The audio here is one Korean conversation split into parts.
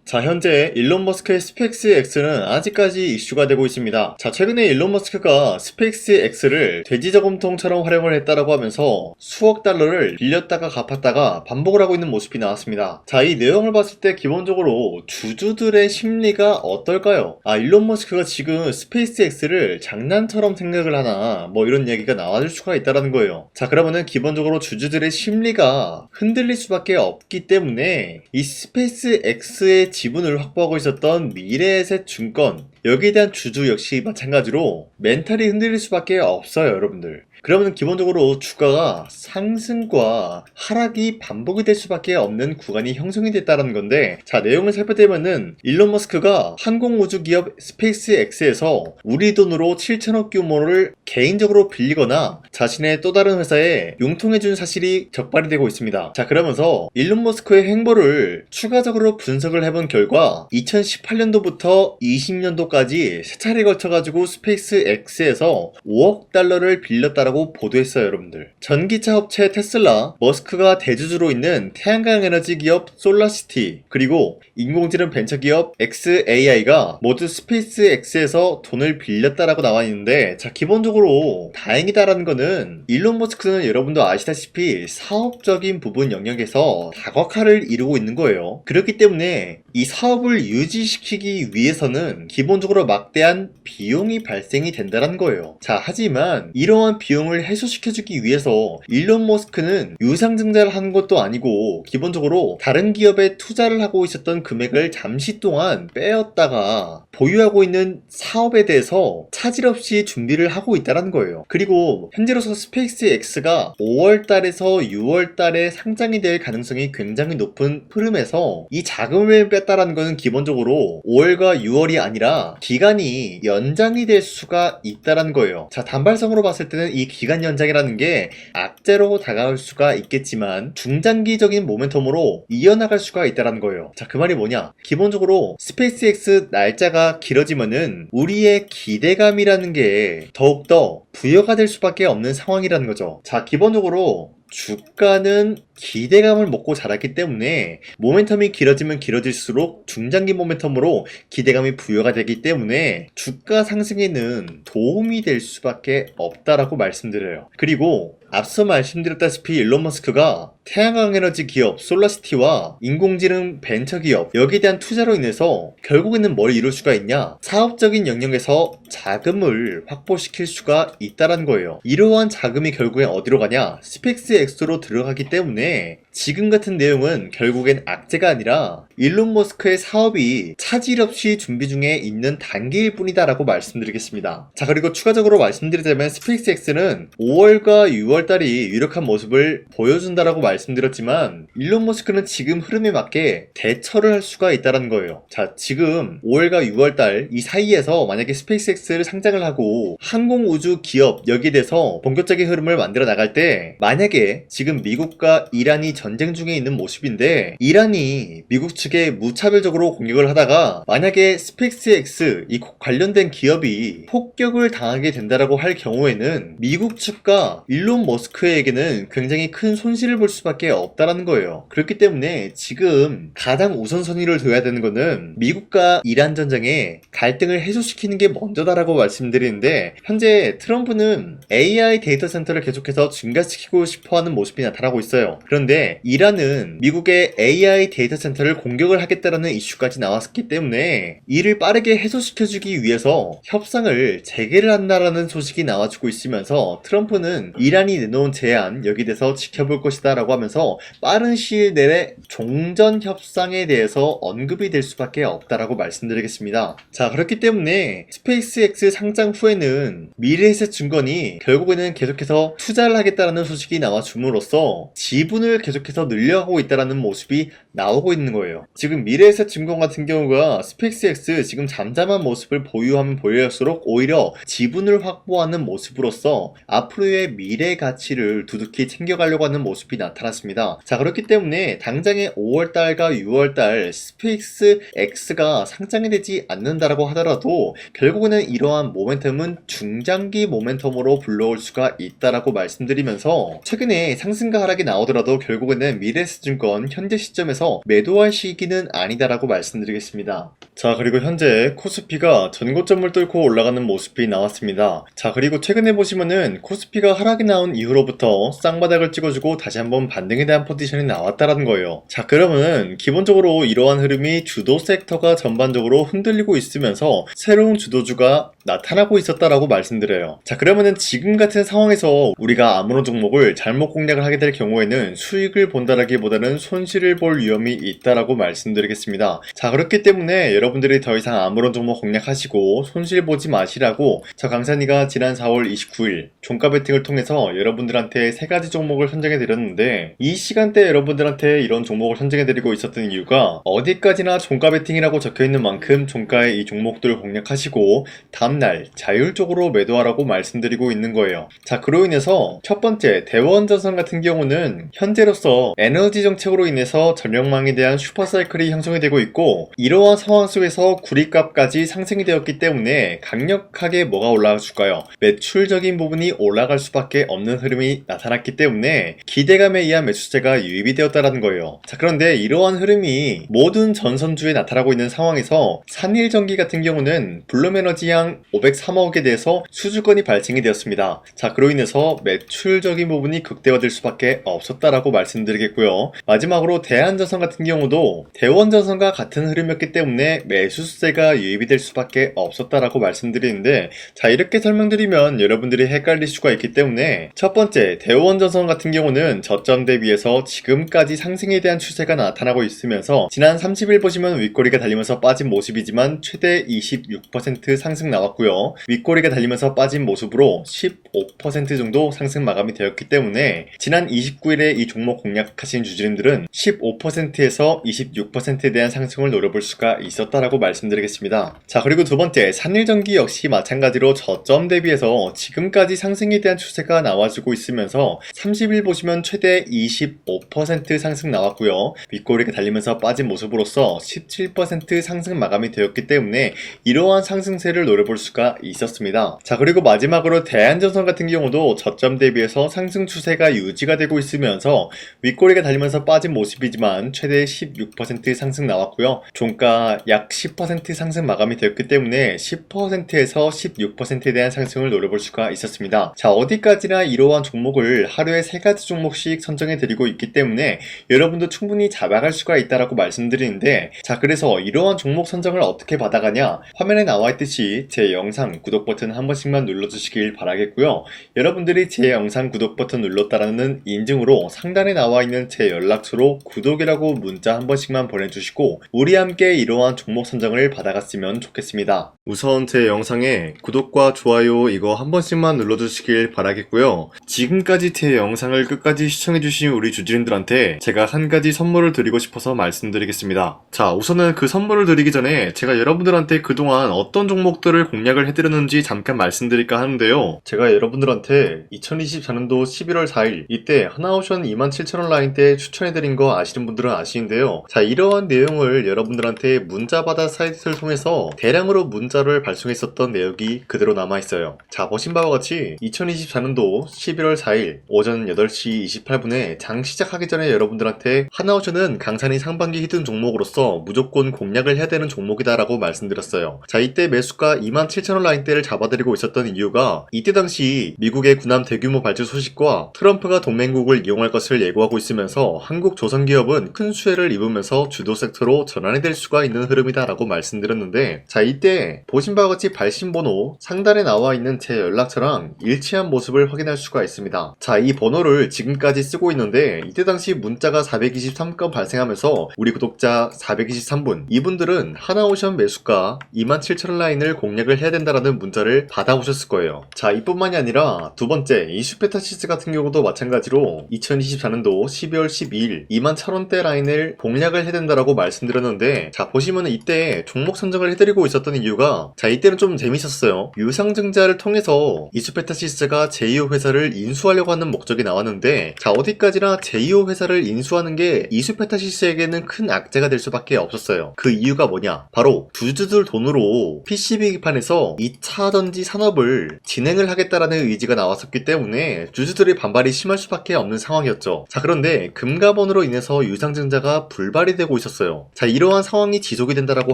자, 현재 일론 머스크의 스페이스X는 아직까지 이슈가 되고 있습니다. 자, 최근에 일론 머스크가 스페이스X를 돼지 저금통처럼 활용을 했다라고 하면서 수억 달러를 빌렸다가 갚았다가 반복을 하고 있는 모습이 나왔습니다. 자, 이 내용을 봤을 때 기본적으로 주주들의 심리가 어떨까요? 일론 머스크가 지금 스페이스X를 장난처럼 생각을 하나 뭐 이런 얘기가 나와줄 수가 있다는 거예요. 자, 그러면은 기본적으로 주주들의 심리가 흔들릴 수밖에 없기 때문에 이 스페이스X의 지분을 확보하고 있었던 미래에셋 증권, 여기에 대한 주주 역시 마찬가지로 멘탈이 흔들릴 수밖에 없어요, 여러분들. 그러면 기본적으로 주가가 상승과 하락이 반복이 될 수밖에 없는 구간이 형성이 됐다는 건데, 자, 내용을 살펴보면은 일론 머스크가 항공우주 기업 스페이스X에서 우리 돈으로 7천억 규모를 개인적으로 빌리거나 자신의 또 다른 회사에 융통해준 사실이 적발이 되고 있습니다. 자, 그러면서 일론 머스크의 행보를 추가적으로 분석을 해본 결과 2018년도부터 20년도까지 세 차례에 걸쳐가지고 스페이스X에서 5억 달러를 빌렸다라고 보도했어요, 여러분들. 전기차 업체 테슬라, 머스크가 대주주로 있는 태양광 에너지 기업 솔라시티, 그리고 인공지능 벤처 기업 xAI가 모두 스페이스X에서 돈을 빌렸다라고 나와 있는데, 자, 기본적으로 다행이다라는 거는 일론 머스크는 여러분도 아시다시피 사업적인 부분 영역에서 다각화를 이루고 있는 거예요. 그렇기 때문에 이 사업을 유지시키기 위해서는 기본적으로 막대한 비용이 발생이 된다는 거예요. 자, 하지만 이러한 비용을 해소시켜주기 위해서 일론 머스크는 유상증자를 하는 것도 아니고 기본적으로 다른 기업에 투자를 하고 있었던 금액을 잠시 동안 빼었다가 보유하고 있는 사업에 대해서 차질 없이 준비를 하고 있다는 거예요. 그리고 현재로서 스페이스X가 5월달에서 6월달에 상장이 될 가능성이 굉장히 높은 흐름에서 이 자금을 뺐다라는 것은 기본적으로 5월과 6월이 아니라 기간이 연장이 될 수가 있다는 거예요. 자, 단발성으로 봤을 때는 이 기간 연장이라는 게 악재로 다가올 수가 있겠지만 중장기적인 모멘텀으로 이어나갈 수가 있다는 거예요. 자, 그 말이 뭐냐? 기본적으로 스페이스X 날짜가 길어지면은 우리의 기대감이라는 게 더욱더 부여가 될 수밖에 없는 상황이라는 거죠. 자, 기본적으로 주가는 기대감을 먹고 자랐기 때문에 모멘텀이 길어지면 길어질수록 중장기 모멘텀으로 기대감이 부여가 되기 때문에 주가 상승에는 도움이 될 수밖에 없다라고 말씀드려요. 그리고 앞서 말씀드렸다시피 일론 머스크가 태양광 에너지 기업 솔라시티와 인공지능 벤처 기업 여기에 대한 투자로 인해서 결국에는 뭘 이룰 수가 있냐? 사업적인 영역에서 자금을 확보시킬 수가 있다는 거예요. 이러한 자금이 결국엔 어디로 가냐? 스페이스X로 들어가기 때문에 지금 같은 내용은 결국엔 악재가 아니라 일론 머스크의 사업이 차질 없이 준비 중에 있는 단계일 뿐이다 라고 말씀드리겠습니다. 자, 그리고 추가적으로 말씀드리자면 스페이스X는 5월과 6월달이 유력한 모습을 보여준다라고 말씀드렸지만 일론 머스크는 지금 흐름에 맞게 대처를 할 수가 있다는 거예요. 자, 지금 5월과 6월달 이 사이에서 만약에 스페이스X를 상장을 하고 항공우주 기업 여기에 대해서 본격적인 흐름을 만들어 나갈 때 만약에 지금 미국과 이란이 전쟁 중에 있는 모습인데 이란이 미국 측에 무차별적으로 공격을 하다가 만약에 스페이스X 이 관련된 기업이 폭격을 당하게 된다라고 할 경우에는 미국 측과 일론 머스크에게는 굉장히 큰 손실을 볼 수밖에 없다라는 거예요. 그렇기 때문에 지금 가장 우선순위를 둬야 되는 거는 미국과 이란 전쟁에 갈등을 해소시키는 게 먼저다라고 말씀드리는데 현재 트럼프는 AI 데이터 센터를 계속해서 증가시키고 싶어하는 모습이 나타나고 있어요. 그런데 이란은 미국의 AI 데이터 센터를 공격을 하겠다라는 이슈까지 나왔기 때문에 이를 빠르게 해소시켜주기 위해서 협상을 재개를 한다라는 소식이 나와주고 있으면서 트럼프는 이란이 내놓은 제안 여기에 대해서 지켜볼 것이다 라고 하면서 빠른 시일 내에 종전 협상에 대해서 언급이 될 수밖에 없다라고 말씀드리겠습니다. 자, 그렇기 때문에 스페이스X 상장 후에는 미래에셋 증권이 결국에는 계속해서 투자를 하겠다라는 소식이 나와줌으로써 지분을 계속해서 늘려가고 있다는 모습이 나오고 있는 거예요. 지금 미래에셋 증권 같은 경우가 스페이스X 지금 잠잠한 모습을 보유하면 보유할수록 오히려 지분을 확보하는 모습으로서 앞으로의 미래 가치를 두둑히 챙겨가려고 하는 모습이 나타났습니다. 자, 그렇기 때문에 당장의 5월달과 6월달 스페이스X가 상장이 되지 않는다라고 하더라도 결국에는 이러한 모멘텀은 중장기 모멘텀으로 불러올 수가 있다라고 말씀드리면서 최근에 상승과 하락이 나오더라도 결국 결국에는 미래에셋증권 현재 시점에서 매도할 시기는 아니다라고 말씀드리겠습니다. 자, 그리고 현재 코스피가 전고점을 뚫고 올라가는 모습이 나왔습니다. 자, 그리고 최근에 보시면은 코스피가 하락이 나온 이후로부터 쌍바닥을 찍어주고 다시 한번 반등에 대한 포지션이 나왔다라는 거예요. 자, 그러면은 기본적으로 이러한 흐름이 주도 섹터가 전반적으로 흔들리고 있으면서 새로운 주도주가 나타나고 있었다라고 말씀드려요. 자, 그러면은 지금 같은 상황에서 우리가 아무런 종목을 잘못 공략을 하게 될 경우에는 수익을 본다라기보다는 손실을 볼 위험이 있다라고 말씀드리겠습니다. 자, 그렇기 때문에 여러분들이 더 이상 아무런 종목 공략하시고 손실 보지 마시라고 저 강산이가 지난 4월 29일 종가 베팅을 통해서 여러분들한테 3가지 종목을 선정해 드렸는데, 이 시간대 여러분들한테 이런 종목을 선정해 드리고 있었던 이유가 어디까지나 종가 베팅이라고 적혀 있는 만큼 종가의 이 종목들을 공략하시고 다음날 자율적으로 매도하라고 말씀드리고 있는 거예요. 자, 그로 인해서 첫 번째 대원전선 같은 경우는 현재로서 에너지 정책으로 인해서 전력망에 대한 슈퍼사이클이 형성이 되고 있고, 이러한 상황 속에서 구리값까지 상승이 되었기 때문에 강력하게 뭐가 올라가 줄까요? 매출적인 부분이 올라갈 수밖에 없는 흐름이 나타났기 때문에 기대감에 의한 매수세가 유입이 되었다는 거예요. 자, 그런데 이러한 흐름이 모든 전선주에 나타나고 있는 상황에서 산일전기 같은 경우는 블룸에너지양 503억에 대해서 수주권이 발생이 되었습니다. 자, 그로 인해서 매출적인 부분이 극대화될 수밖에 없었다라고 말씀드리겠고요. 마지막으로 대한전선 같은 경우도 대원전선과 같은 흐름이었기 때문에 매수세가 유입이 될 수밖에 없었다라고 말씀드리는데, 자, 이렇게 설명드리면 여러분들이 헷갈릴 수가 있기 때문에 첫 번째 대원전선 같은 경우는 저점 대비해서 지금까지 상승에 대한 추세가 나타나고 있으면서 지난 30일 보시면 윗꼬리가 달리면서 빠진 모습이지만 최대 26% 상승 나왔고요. 윗꼬리가 달리면서 빠진 모습으로 15% 정도 상승 마감이 되었기 때문에 지난 29일에 이 종목 공략하신 주주님들은 15%에서 26%에 대한 상승을 노려볼 수가 있었다라고 말씀드리겠습니다. 자, 그리고 두 번째 산일전기 역시 마찬가지로 저점 대비해서 지금까지 상승에 대한 추세가 나와주고 있으면서 30일 보시면 최대 25% 상승 나왔고요. 윗꼬리가 달리면서 빠진 모습으로서 17% 상승 마감이 되었기 때문에 이러한 상승세를 노려볼 수가 있었습니다. 자, 그리고 마지막으로 대한전선 같은 경우도 저점 대비해서 상승 추세가 유지가 되고 있으면서 윗꼬리가 달리면서 빠진 모습이지만 최대 16% 상승 나왔고요. 종가 약 10% 상승 마감이 되었기 때문에 10%에서 16%에 대한 상승을 노려볼 수가 있었습니다. 자, 어디까지나 이러한 종목을 하루에 3가지 종목씩 선정해 드리고 있기 때문에 여러분도 충분히 잡아갈 수가 있다라고 말씀드리는데, 자, 그래서 이러한 종목 선정을 어떻게 받아가냐, 화면에 나와 있듯이 제 영상 구독 버튼 한 번씩만 눌러주시길 바라겠고요. 여러분들이 제 영상 구독 버튼 눌렀다라는 인증으로 상단에 나와 있는 제 연락처로 구독이라고 문자 한 번씩만 보내주시고 우리 함께 이러한 종목 선정을 받아갔으면 좋겠습니다. 우선 제 영상에 구독과 좋아요 이거 한 번씩만 눌러주시길 바라겠고요. 지금까지 제 영상을 끝까지 시청해주신 우리 주주님들한테 제가 한 가지 선물을 드리고 싶어서 말씀드리겠습니다. 자, 우선은 그 선물을 드리기 전에 제가 여러분들한테 그동안 어떤 종목들을 공략을 해드렸는지 잠깐 말씀드릴까 하는데요. 제가 여러분들한테 2024년도 11월 4일 이때 하나오션 27,000원 라인대 추천해드린 거 아시는 분들은 아시는데요. 자, 이러한 내용을 여러분들한테 문자받아 사이트를 통해서 대량으로 문자를 발송했었던 내역이 그대로 남아있어요. 자, 보신 바와 같이 2024년도 11월 4일 오전 8시 28분에 장 시작하기 전에 여러분들한테 하나오션은 강산이 상반기 히든 종목으로서 무조건 공략을 해야 되는 종목이다 라고 말씀드렸어요. 자, 이때 매수가 27,000원 라인대를 잡아드리고 있었던 이유가 이때 당시 미국의 군함 대규모 발주 소식과 트럼프가 동맹국을 이용할 것을 예고하고 있으면서 한국 조선기업은 큰 수혜를 입으면서 주도 섹터로 전환이 될 수가 있는 흐름이다 라고 말씀드렸는데, 자, 이때 보신 바와 같이 발신번호 상단에 나와 있는 제 연락처랑 일치한 모습을 확인할 수가 있습니다. 자, 이 번호를 지금까지 쓰고 있는데 이때 당시 문자가 423건 발생하면서 우리 구독자 423분, 이분들은 하나오션 매수가 27,000원 라인을 공략을 해야 된다라는 문자를 받아오셨을 거예요. 자, 이뿐만이 아니라 두 번째 이슈페타시스 같은 경우도 마찬가지로 2024년도 12월 12일 21,000원대 라인을 공략을 해야 된다라고 말씀드렸는데, 자, 보시면 이때 종목 선정을 해드리고 있었던 이유가, 자, 이때는 좀 재밌었어요. 유상증자를 통해서 이슈페타시스가 제2호 회사를 인수하려고 하는 목적이 나왔는데, 자, 어디까지나 제2호 회사를 인수하는 게 이슈페타시스에게는 큰 악재가 될 수밖에 없었어요. 그 이유가 뭐냐? 바로 주주들 돈으로 PCB 기판에서 2차 전지 산업을 진행을 하겠다라는 의지가 나왔었기 때문에 주주들의 반발이 심할 수밖에 없는 상황이었죠. 자, 그런데 금가번으로 인해서 유상증자가 불발이 되고 있었어요. 자, 이러한 상황이 지속이 된다라고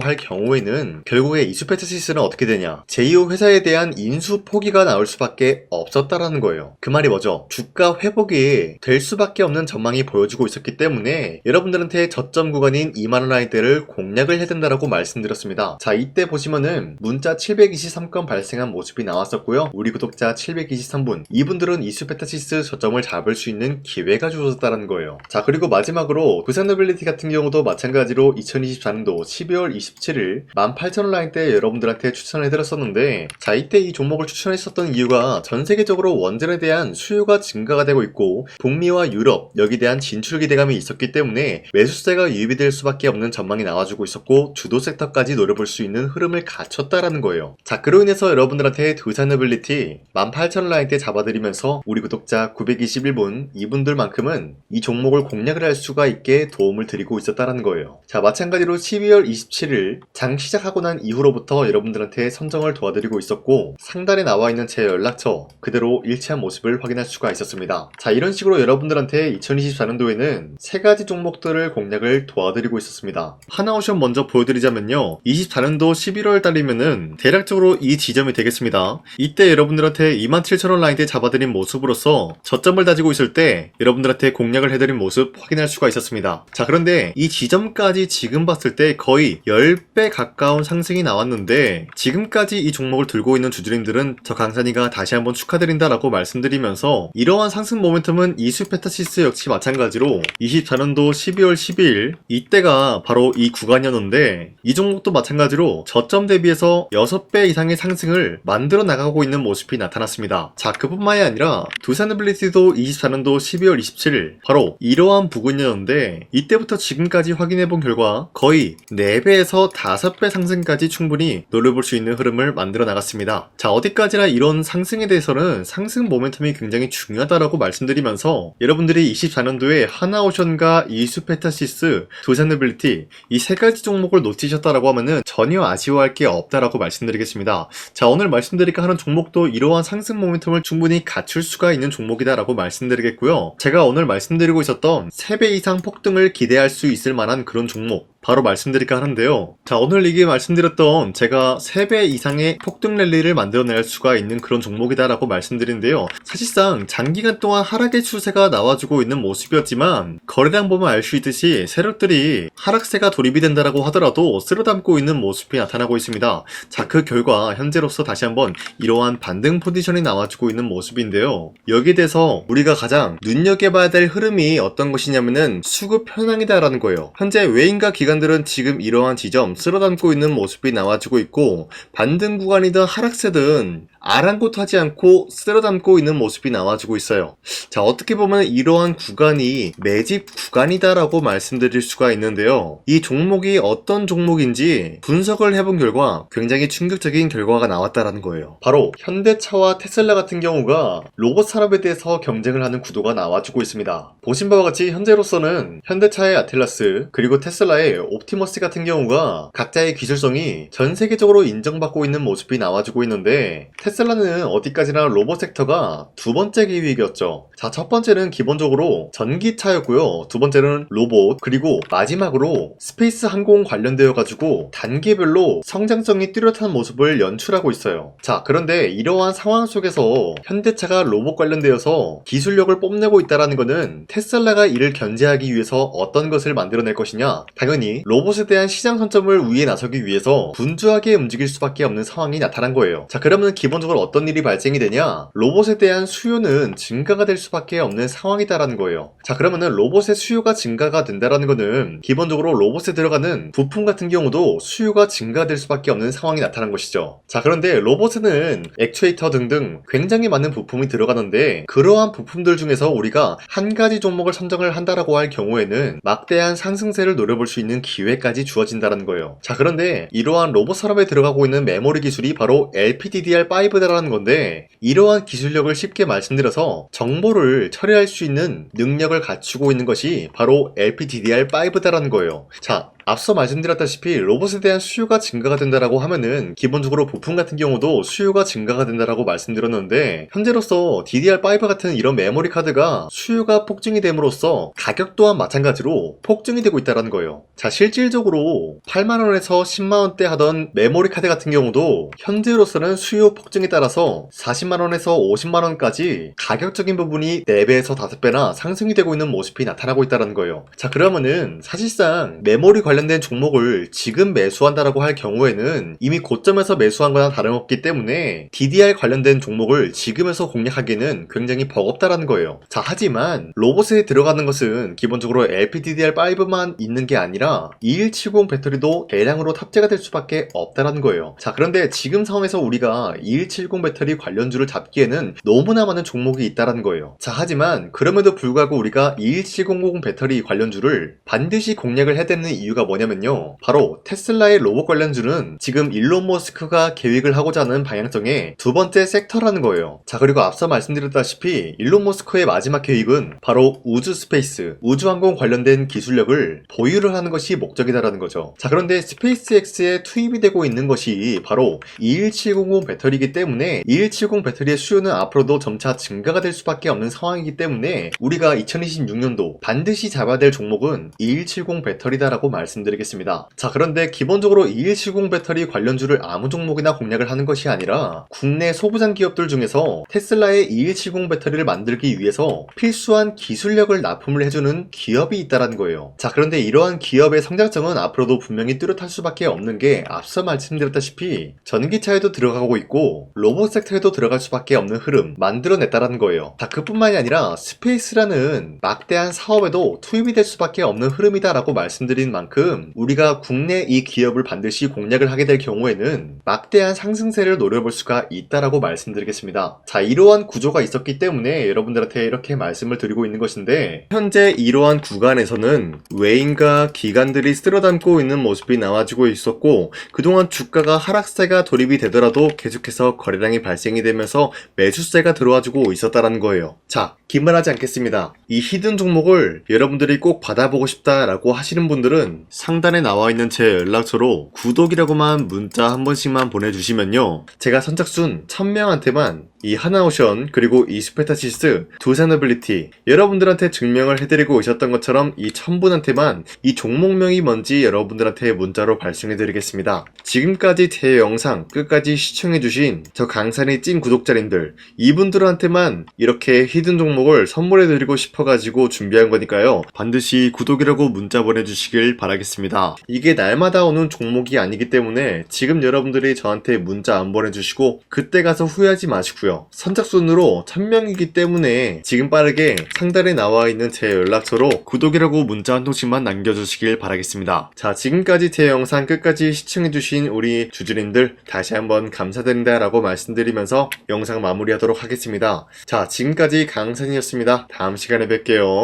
할 경우에는 결국에 이수페타시스는 어떻게 되냐? 제2호 회사에 대한 인수 포기가 나올 수밖에 없었다라는 거예요. 그 말이 뭐죠? 주가 회복이 될 수밖에 없는 전망이 보여지고 있었기 때문에 여러분들한테 저점 구간인 2만원 라인대를 공략을 해야 된다라고 말씀드렸습니다. 자, 이때 보시면은 문자 723건 발생한 모습이 나왔었고요. 우리 구독자 723분, 이분들은 이수페타시스 저점을 잡을 수 있는 기회가 주어졌다는 거예요. 자, 그리고 마지막으로 부산노빌리티 같은 경우도 마찬가지로 2024년도 12월 27일 18,000원 라인대 여러분들한테 추천해드렸었는데, 자, 이때 이 종목을 추천했었던 이유가 전 세계적으로 원전에 대한 수요가 증가가 되고 있고 북미와 유럽 여기에 대한 진출 기대감이 있었기 때문에 매수세가 유입이 될 수밖에 없는 전망이 나와주고 있었고 주도 섹터까지 노려볼 수 있는 흐름을 갖췄다라는 거예요. 자, 그로 인해서 여러분들한테 두산노빌리티 18,000원 라인대 잡아드리면서 우리 구독자 921분 이분들만큼은 이 종목을 공략을 할 수가 있게 도움을 드리고 있었다라는 거예요. 자, 마찬가지로 12월 27일 장 시작하고 난 이후로부터 여러분들한테 선정을 도와드리고 있었고 상단에 나와있는 제 연락처 그대로 일치한 모습을 확인할 수가 있었습니다. 자, 이런 식으로 여러분들한테 2024년도에는 세 가지 종목들을 공략을 도와드리고 있었습니다. 하나오션 먼저 보여드리자면요, 24년도 11월 달이면은 대략적으로 이 지점이 되겠습니다. 이때 여러분들한테 27,000원 라인대 잡아드린 모습으로서 저점을 다지고 있을 때 여러분들한테 공략을 해드린 모습 확인할 수가 있었습니다. 자, 그런데 이 지점까지 지금 봤을 때 거의 10배 가까운 상승이 나왔는데 지금까지 이 종목을 들고 있는 주주님들은 저 강산이가 다시 한번 축하드린다라고 말씀드리면서 이러한 상승 모멘텀은 이수페타시스 역시 마찬가지로 24년도 12월 12일 이때가 바로 이 구간이었는데 이 종목도 마찬가지로 저점 대비해서 6배 이상의 상승을 만들어 나가고 있는 모습이 나타났습니다. 자, 그뿐만이 아니라 두산노빌리티도 24년도 12월 27일 바로 이러한 부근이었는데 이때부터 지금까지 확인해본 결과 거의 4배에서 5배 상승까지 충분히 노려볼 수 있는 흐름을 만들어 나갔습니다. 자, 어디까지나 이런 상승에 대해서는 상승 모멘텀이 굉장히 중요하다라고 말씀드리면서 여러분들이 24년도에 하나오션과 이수페타시스, 두산노빌리티 이 세 가지 종목을 놓치셨다라고 하면은 전혀 아쉬워할 게 없다라고 말씀드리겠습니다. 자, 오늘 말씀드릴까 하는 종목도 이러한 상승 모멘텀을 충분히 갖출 수가 있는 종목이다라고 말씀드리겠고요. 제가 오늘 말씀드리고 있었던 3배 이상 폭등을 기대할 수 있을 만한 그런 종목 바로 말씀드릴까 하는데요. 자, 오늘 이게 말씀드렸던 제가 3배 이상의 폭등 랠리를 만들어낼 수가 있는 그런 종목이다라고 말씀드리는데요. 사실상 장기간 동안 하락의 추세가 나와주고 있는 모습이었지만 거래량 보면 알 수 있듯이 세력들이 하락세가 돌입이 된다라고 하더라도 쓸어담고 있는 모습이 나타나고 있습니다. 자, 그 결과 현재로서 다시 한번 이러한 반등 포지션이 나와주고 있는 모습인데요. 여기에 대해서 우리가 가장 눈여겨봐야 될 흐름이 어떤 것이냐면은 수급 현황이다라는 거예요. 현재 외인과 기관들은 지금 이러한 지점 쓸어담고 있는 모습이 나와주고 있고 반등 구간이든 하락세든 아랑곳하지 않고 쓸어담고 있는 모습이 나와주고 있어요. 자, 어떻게 보면 이러한 구간이 매집 구간이다라고 말씀드릴 수가 있는데요. 이 종목이 어떤 종목인지 분석을 해본 결과 굉장히 충격적인 결과가 나왔다라는 거예요. 바로 현대차와 테슬라 같은 경우가 로봇 산업에 대해서 경쟁을 하는 구도가 나와주고 있습니다. 보신 바와 같이 현재로서는 현대차의 아틀라스 그리고 테슬라의 옵티머스 같은 경우가 각자의 기술성이 전 세계적으로 인정받고 있는 모습이 나와주고 있는데 테슬라는 어디까지나 로봇 섹터가 두 번째 기획이었죠. 자, 첫 번째는 기본적으로 전기차였고요. 두 번째는 로봇, 그리고 마지막으로 스페이스 항공 관련되어 가지고 단계별로 성장성이 뚜렷한 모습을 연출하고 있어요. 자, 그런데 이러한 상황 속에서 현대차가 로봇 관련되어서 기술력을 뽐내고 있다는 것은 테슬라가 이를 견제하기 위해서 어떤 것을 만들어낼 것이냐? 당연히 로봇에 대한 시장 선점을 위해 나서기 위해서 분주하게 움직일 수밖에 없는 상황이 나타난 거예요. 자, 그러면 기본적으로 어떤 일이 발생이 되냐? 로봇에 대한 수요는 증가가 될 수밖에 없는 상황이다라는 거예요. 자, 그러면은 로봇의 수요가 증가가 된다라는 거는 기본적으로 로봇에 들어가는 부품 같은 경우도 수요가 증가될 수밖에 없는 상황이 나타난 것이죠. 자, 그런데 로봇에는 액추에이터 등등 굉장히 많은 부품이 들어가는데 그러한 부품들 중에서 우리가 한 가지 종목을 선정을 한다라고 할 경우에는 막대한 상승세를 노려볼 수 있는 기회까지 주어진다는 거예요. 자, 그런데 이러한 로봇 산업에 들어가고 있는 메모리 기술이 바로 LPDDR5다라는 건데 이러한 기술력을 쉽게 말씀드려서 정보를 처리할 수 있는 능력을 갖추고 있는 것이 바로 LPDDR5다라는 거예요. 자, 앞서 말씀드렸다시피 로봇에 대한 수요가 증가가 된다라고 하면은 기본적으로 부품 같은 경우도 수요가 증가가 된다라고 말씀드렸는데, 현재로서 DDR5 같은 이런 메모리 카드가 수요가 폭증이 됨으로써 가격 또한 마찬가지로 폭증이 되고 있다는 거예요. 자, 실질적으로 8만원에서 10만원대 하던 메모리 카드 같은 경우도 현재로서는 수요 폭증에 따라서 40만원에서 50만원까지 가격적인 부분이 4배에서 5배나 상승이 되고 있는 모습이 나타나고 있다는 거예요. 자, 그러면은 사실상 메모리 관련된 종목을 지금 매수한다라고 할 경우에는 이미 고점에서 매수한 거나 다름없기 때문에 DDR 관련된 종목을 지금에서 공략하기는 굉장히 버겁다라는 거예요. 자, 하지만 로봇에 들어가는 것은 기본적으로 LPDDR5만 있는 게 아니라 2170 배터리도 대량으로 탑재가 될 수밖에 없다라는 거예요. 자, 그런데 지금 상황에서 우리가 2170 배터리 관련주를 잡기에는 너무나 많은 종목이 있다라는 거예요. 자, 하지만 그럼에도 불구하고 우리가 21700 배터리 관련주를 반드시 공략을 해야 되는 이유가 뭐냐면요, 바로 테슬라의 로봇 관련주는 지금 일론 머스크가 계획을 하고자 하는 방향성의 두 번째 섹터라는 거예요. 자, 그리고 앞서 말씀드렸다시피 일론 머스크의 마지막 계획은 바로 우주 스페이스, 우주항공 관련된 기술력을 보유를 하는 것이 목적이다라는 거죠. 자, 그런데 스페이스X에 투입이 되고 있는 것이 바로 21700 배터리이기 때문에 2170 배터리의 수요는 앞으로도 점차 증가가 될 수밖에 없는 상황이기 때문에 우리가 2026년도 반드시 잡아야 될 종목은 2170 배터리다라고 말씀드리겠습니다. 자, 그런데 기본적으로 2170 배터리 관련주를 아무 종목이나 공략을 하는 것이 아니라 국내 소부장 기업들 중에서 테슬라의 2170 배터리를 만들기 위해서 필수한 기술력을 납품을 해주는 기업이 있다는 거예요. 자, 그런데 이러한 기업의 성장성은 앞으로도 분명히 뚜렷할 수밖에 없는 게 앞서 말씀드렸다시피 전기차에도 들어가고 있고 로봇 섹터에도 들어갈 수밖에 없는 흐름 만들어냈다는 거예요. 자, 그뿐만이 아니라 스페이스라는 막대한 사업에도 투입이 될 수밖에 없는 흐름이다라고 말씀드린 만큼 우리가 국내 이 기업을 반드시 공략을 하게 될 경우에는 막대한 상승세를 노려볼 수가 있다라고 말씀드리겠습니다. 자, 이러한 구조가 있었기 때문에 여러분들한테 이렇게 말씀을 드리고 있는 것인데, 현재 이러한 구간에서는 외인과 기관들이 쓸어담고 있는 모습이 나와지고 있었고, 그동안 주가가 하락세가 돌입이 되더라도 계속해서 거래량이 발생이 되면서 매수세가 들어와주고 있었다는 거예요. 자, 긴말하지 않겠습니다. 이 히든 종목을 여러분들이 꼭 받아보고 싶다라고 하시는 분들은 상단에 나와 있는 제 연락처로 구독이라고만 문자 한 번씩만 보내주시면요, 제가 선착순 1000명한테만 이 하나오션 그리고 이 스페타시스 두 사너빌리티 여러분들한테 증명을 해드리고 있었던 것처럼 이 1000분한테만 이 종목명이 뭔지 여러분들한테 문자로 발송해드리겠습니다. 지금까지 제 영상 끝까지 시청해주신 저 강산의 찐 구독자님들, 이분들한테만 이렇게 히든 종목을 선물해드리고 싶어가지고 준비한 거니까요, 반드시 구독이라고 문자 보내주시길 바라겠습니다. 이게 날마다 오는 종목이 아니기 때문에 지금 여러분들이 저한테 문자 안 보내주시고 그때 가서 후회하지 마시고요, 선착순으로 1000명이기 때문에 지금 빠르게 상단에 나와 있는 제 연락처로 구독이라고 문자 한 통씩만 남겨주시길 바라겠습니다. 자, 지금까지 제 영상 끝까지 시청해주신 우리 주주님들 다시 한번 감사드린다 라고 말씀드리면서 영상 마무리하도록 하겠습니다. 자, 지금까지 강산이었습니다. 다음 시간에 뵐게요.